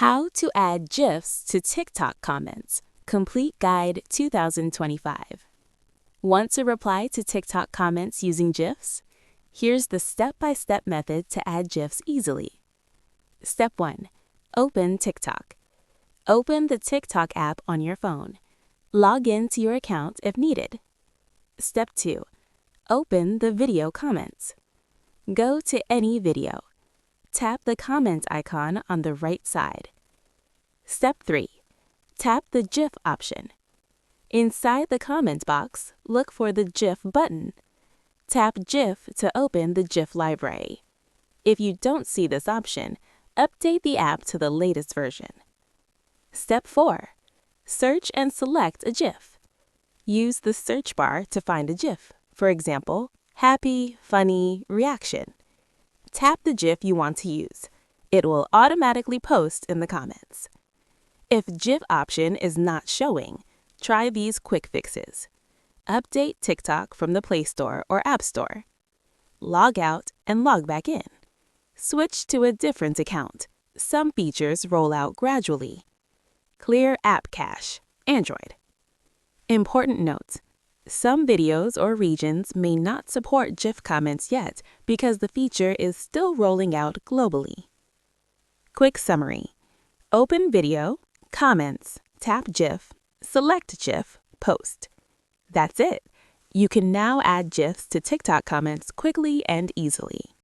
How to add GIFs to TikTok comments. Complete Guide 2025. Want to reply to TikTok comments using GIFs? Here's the step-by-step method to add GIFs easily. Step 1. Open TikTok. Open the TikTok app on your phone. Log in to your account if needed. Step 2. Open the video comments. Go to any video. Tap the comment icon on the right side. Step 3. Tap the GIF option. Inside the comment box, look for the GIF button. Tap GIF to open the GIF library. If you don't see this option, update the app to the latest version. Step 4. Search and select a GIF. Use the search bar to find a GIF. For example, happy, funny, reaction. Tap the GIF you want to use. It will automatically post in the comments. If GIF option is not showing, try these quick fixes. Update TikTok from the Play Store or App Store. Log out and log back in. Switch to a different account. Some features roll out gradually. Clear app cache, Android. Important note: some videos or regions may not support GIF comments yet because the feature is still rolling out globally. Quick summary: open video, comments, tap GIF, select GIF, post. That's it. You can now add GIFs to TikTok comments quickly and easily.